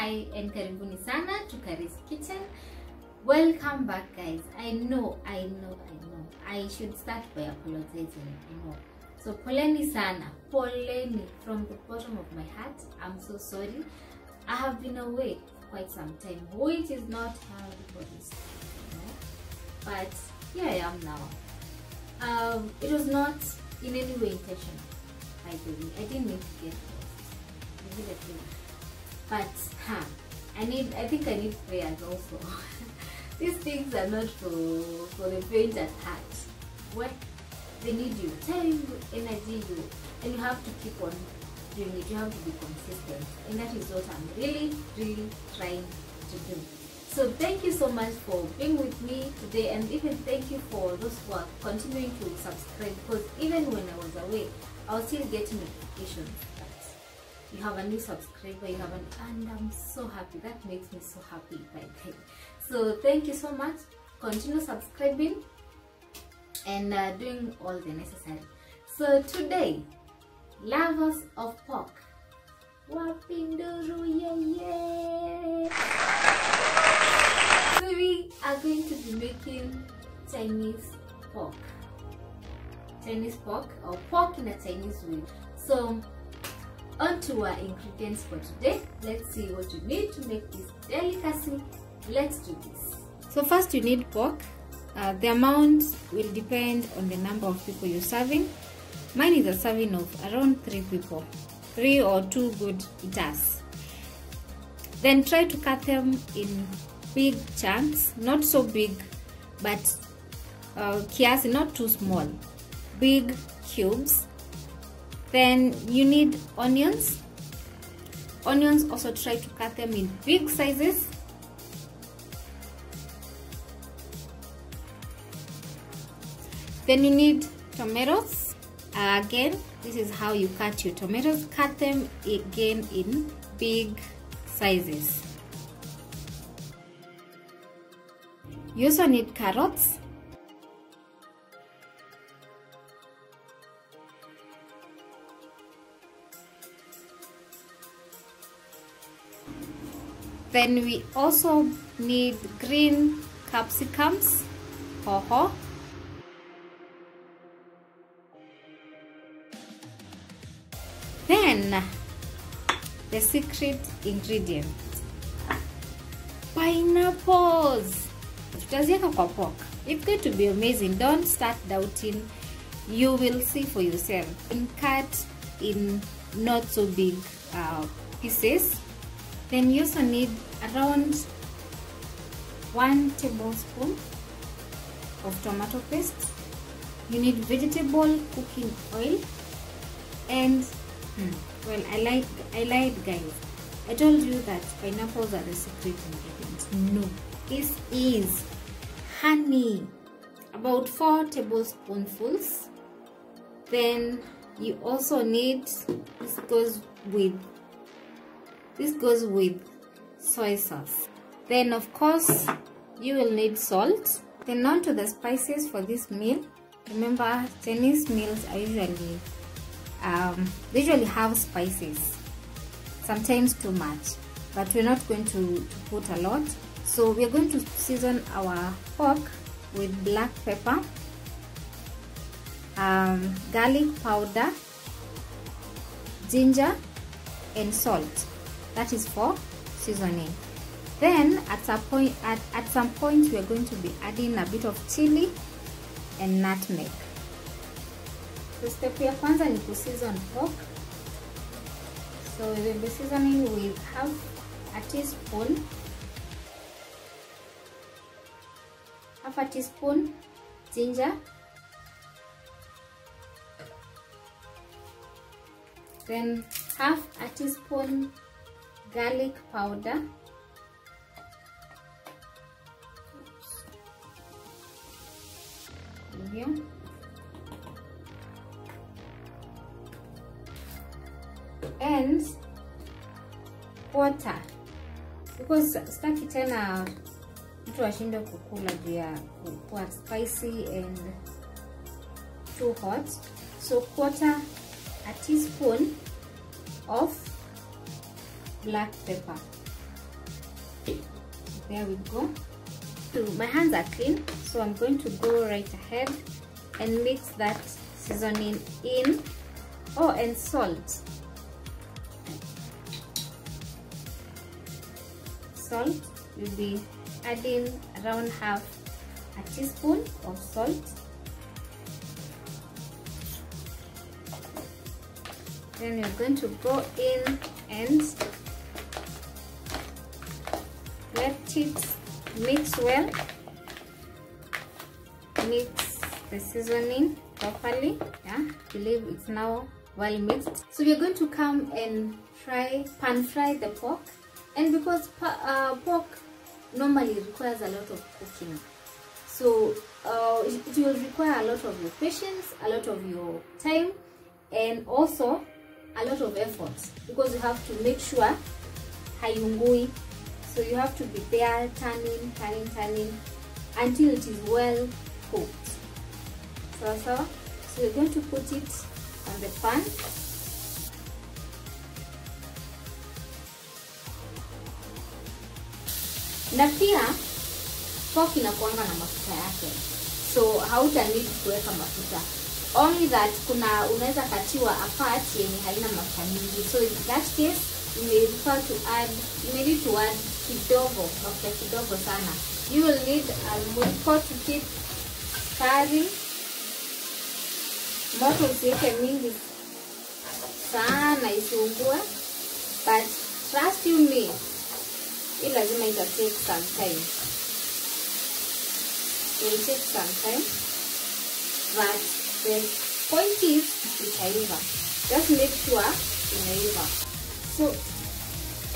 Hi and karibuni sana to Kari's Kitchen. Welcome back, guys. I know. I should start by apologizing. So poleni sana, poleni from the bottom of my heart. I'm so sorry. I have been away for quite some time, which is not healthy for this, but here I am now. It was not in any way intentional. By the way, I didn't mean to get lost. But I think I need prayers also. These things are not for the faint at heart. What they need you, time, energy, and you have to keep on doing it. You have to be consistent, and that is what I'm really trying to do. So thank you so much for being with me today, and even thank you for those who are continuing to subscribe, because even when I was away, I was still getting notifications that you have a new subscriber, and I'm so happy. That makes me so happy, by the way. So thank you so much. Continue subscribing and doing all the necessary. So today, lovers of pork, wapinduru yeah. So we are going to be making Chinese pork or pork in a Chinese way. So on to our ingredients for today. Let's see what you need to make this delicacy. Let's do this. So first you need pork. The amount will depend on the number of people you're serving. Mine is a serving of around 3 people, 3 or 2 good eaters. Then try to cut them in big chunks, not so big, but kiasi, not too small, big cubes. Then you need onions. Onions, also try to cut them in big sizes. Then you need tomatoes. Again, this is how you cut your tomatoes. Cut them again in big sizes. You also need carrots. Then we also need green capsicums, hoho. Then the secret ingredient, pineapples. Tutaziweka kwa pork. It's going to be amazing. Don't start doubting. You will see for yourself. And cut in not so big pieces. Then you also need around 1 tablespoon of tomato paste. You need vegetable cooking oil, and well, I lied, guys. I told you that pineapples are the secret ingredient. No, this is honey, about 4 tablespoonfuls. Then you also need, this goes with soy sauce. Then of course you will need salt. Then on to the spices for this meal. Remember, Chinese meals are usually they usually have spices, sometimes too much, but we're not going to put a lot. So we're going to season our pork with black pepper, garlic powder, ginger, and salt. That is for seasoning. Then at some point we are going to be adding a bit of chili and nutmeg. So step ya kwanza ni to season pork. So we will be seasoning with half a teaspoon ginger, then half a teaspoon garlic powder, and water, because staki tena mtu ashinde kukula juu ya kuwa spicy and too hot. So a teaspoon of black pepper. There we go. So my hands are clean, so I'm going to go right ahead and mix that seasoning in. Oh, and salt. Salt, we'll be adding around half a teaspoon of salt. Then we're going to go in and let it mix well. Mix the seasoning properly. Yeah, I believe it's now well mixed. So we're going to come and pan fry the pork, and because pork normally requires a lot of cooking, so it will require a lot of your patience, a lot of your time, and also a lot of effort, because you have to make sure hayungui. So you have to be there turning until it is well cooked. So we're going to put it on the pan. Na pia pork inakuanga na mafuta yake, so hauta need kuweka mafuta. Only that unaweza katiwa a part yenye haina mafuta mingi. So in that case you may need to add kidogo, mafuta kidogo sana. You will need mwiko to keep curry. Moto usiweke mingi sana isiungue, but trust you me, it lazima ita take some time. It will take some time, but the point is itaiva. Just make sure inaiva. So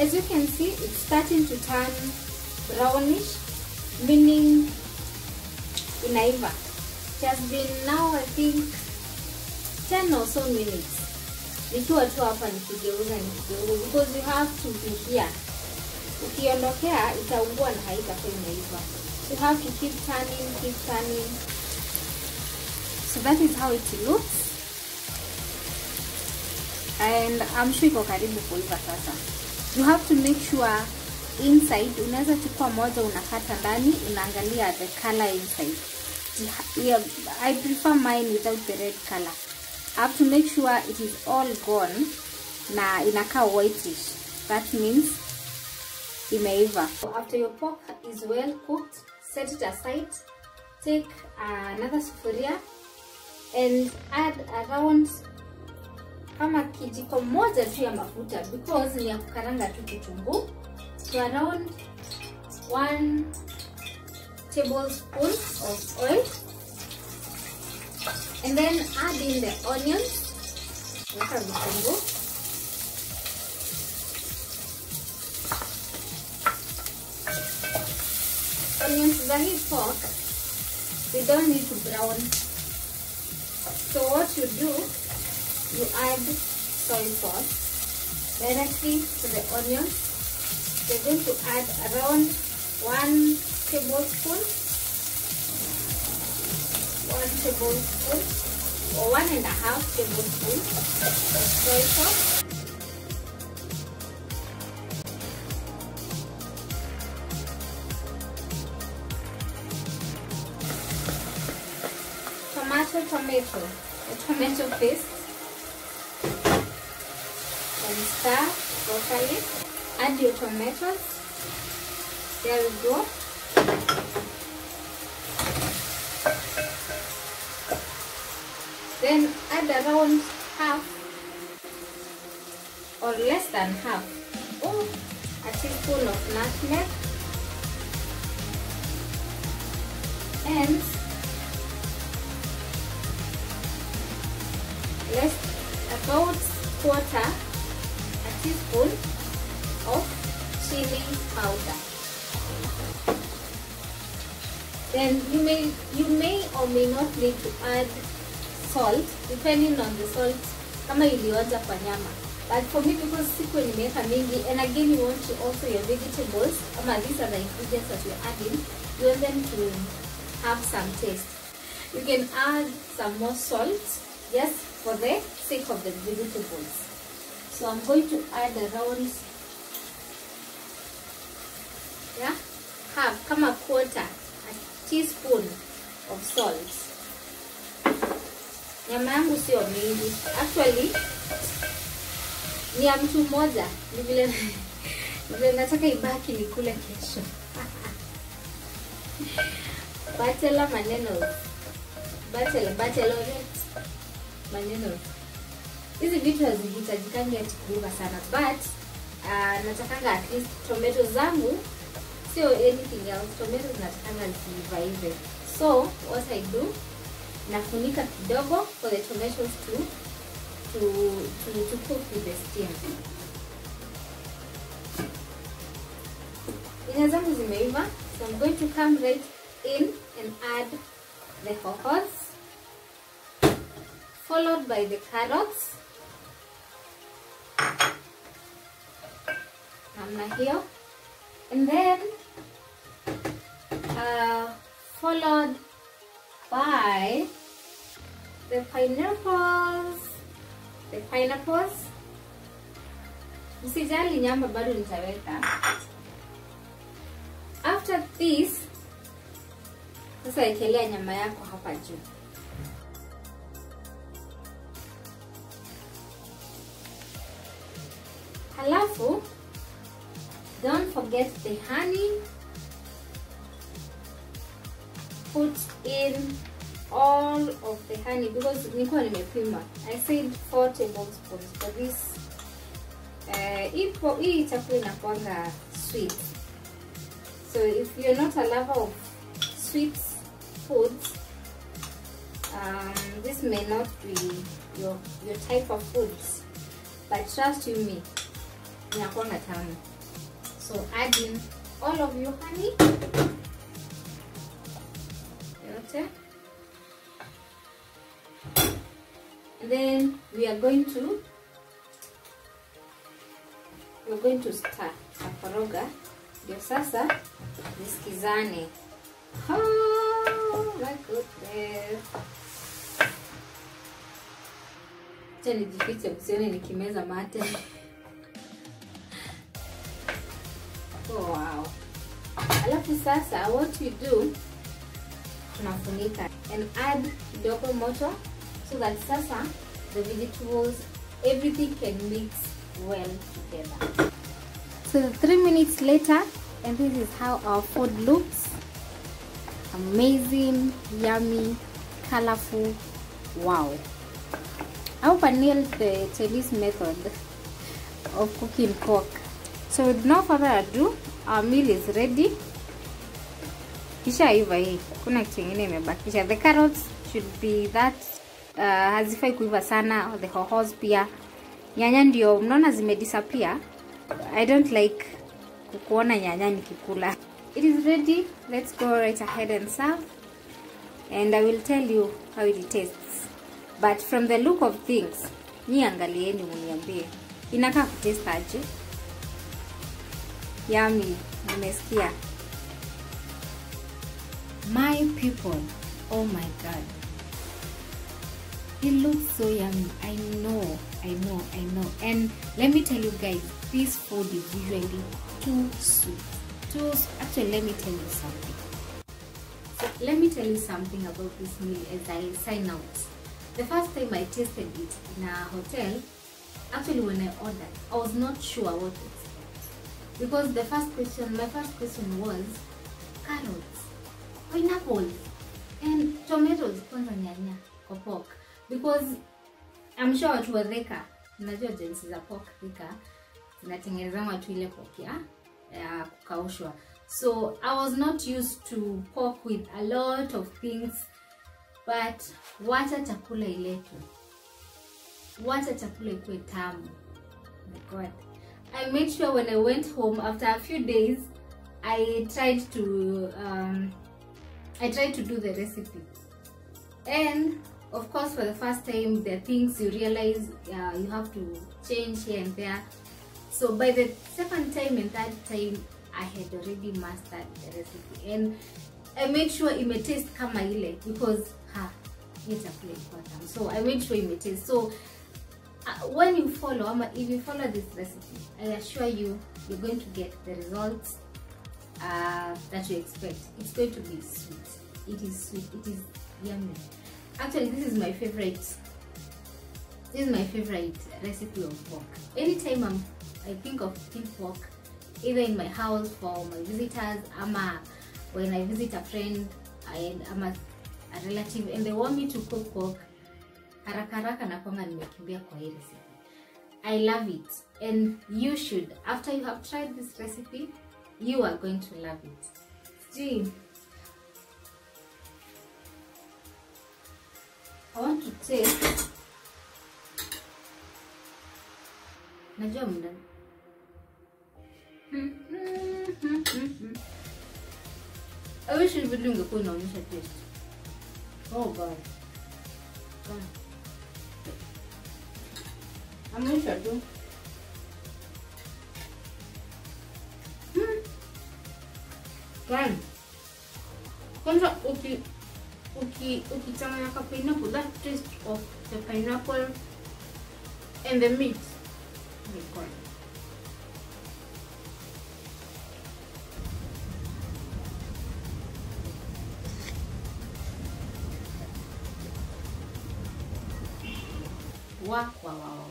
as you can see, it's starting to turn brownish, meaning inaiva. It has been now, I think, 10 or so minutes. Nikiwa tu hapa nikigeuza, because you have to be here. Ukiondokea itaungua na haitakuwa imeiva. So you have to keep turning. So that is how it looks, and I'm sure iko karibu kuiva sasa. You have to make sure inside, unaweza chukua moja unakata ndani, unaangalia the color inside. Yeah, I prefer mine without the red color. I have to make sure it is all gone na inakaa whitish. That means imeiva. So after your pork is well cooked, set it aside. Take another sufuria and add around kama kijiko moja tu ya mafuta, because ni ya kukaranga tu kitunguu. So around 1 tablespoon of oil, and then add in the onions. Weka vitunguu. Onions za hii pork, they don't need to brown. So what you do, you add soy sauce directly to the onions. You're going to add around 1 tablespoon or 1.5 tablespoons of soy sauce. Tomato paste, and stir properly. Add your tomatoes. There we go. Then add around half or less than half a teaspoon of nutmeg, and about quarter a teaspoon of chili powder. Then you may or may not need to add salt depending on the salt kama ilioja kwa nyama. But for me, because siku nimeweka mingi, and again you want to also your vegetables, these are the ingredients that you're adding, you want them to have some taste. You can add some more salt just for the sake of the vegetables. So I'm going to add around half, kama quarter, a teaspoon of salt. Nyama yangu sio mingi. Actually, ni ya mtu mmoja. Ni vile nataka ibaki nikule kesho. Bachelor maneno. Bachelorette maneno. Hizi vitu hazihitajikangi ati kuiva sana, but natakanga at least tomatoes zangu, sio anything else, tomatoes natakanga ziiva hivi. So what I do, nafunika kidogo for the tomatoes to cook with the steam. Nyanya zangu zimeiva, so I'm going to come right in and add the hohos, followed by the carrots. Namna hiyo, and then followed by the pineapples. Msijali nyama bado nitaweka. After this, sasa ekelea nyama yako hapa juu. Halafu, don't forget the honey. Put in all of the honey because nilikuwa nimepima. I said 4 tablespoons for this. Hii chakula inakuanga sweet. So if you're not a lover of sweet foods, this may not be your type of foods. But trust you me, inakuanga tamu. So add in all of your honey. Okay. And then we are going to stir. Takoroga ndio sasa nisikizane. Oh my goodness. Acha nijifiche msione nikimeza mate. Oh wow. Alafu sasa what we do, tunafunika and add kidogo moto so that sasa the vegetables, everything can mix well together. So 3 minutes later, and this is how our food looks. Amazing, yummy, colorful. Wow. I hope I nailed the Chinese method of cooking pork. So with no further ado, our meal is ready. Kisha iva hii, kuna kitu kingine imebakisha. The carrots should be that hazifai kuiva sana, the hohos pia. Nyanya ndio mnaona zimedisappear. I don't like kuona nyanya nikikula. It is ready. Let's go right ahead and serve. And I will tell you how it tastes. But from the look of things, niangalieni mniambie. Inakaa kutaste aje? Yummy, nimesikia. My people, oh my god. It looks so yummy. I know. And let me tell you guys, this food is usually too sweet. Actually, let me tell you something. So, let me tell you something about this meal as I sign out. The first time I tasted it in a hotel, actually when I ordered, I was not sure what to expect. Because my first question was carrots, pineapples, and tomatoes, kwanza nyanya, kwa pork. Because I'm sure watu wa Thika, unajua jinsi za pork Thika, zinatengenezwa tu ile pork ya kukaushwa. So I was not used to pork with a lot of things, but wacha chakula iletu. Wacha chakula ikuwe tamu. Oh my god. I made sure when I went home after a few days, I tried to do the recipe. And of course, for the first time, there are things you realize you have to change here and there. So by the second time and third time, I had already mastered the recipe. And I made sure it may taste kama ile because it's a plate bottom. So I made sure it may taste. So when you follow, if you follow this recipe, I assure you, you're going to get the results that you expect. It's going to be sweet. It is sweet. It is yummy. Actually, this is my favorite. This is my favorite recipe of pork. Anytime I think of cooking pork, either in my house for my visitors, when I visit a friend and a relative and they want me to cook pork, haraka haraka nakwanga nimekimbia kwa hii recipe. I love it, and you should. After you have tried this recipe, you are going to love it. See, I want to taste. Najua muda. I wish you would do a good taste. Oh God. I'm going to do. Gan. Kwanza ukichanganya ka pineapple, that taste of the pineapple and the meat. Oh my God. Wow.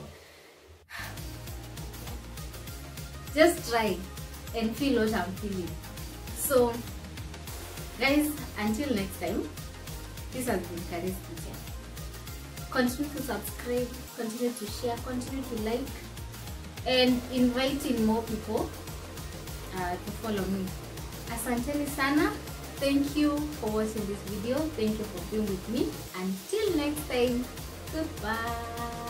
Just try and feel what I'm feeling. So guys, until next time, this has been Kari's Kitchen. Continue to subscribe, continue to share, continue to like, and inviting more people to follow me. Asanteni sana. Thank you for watching this video. Thank you for being with me. Until next time, goodbye.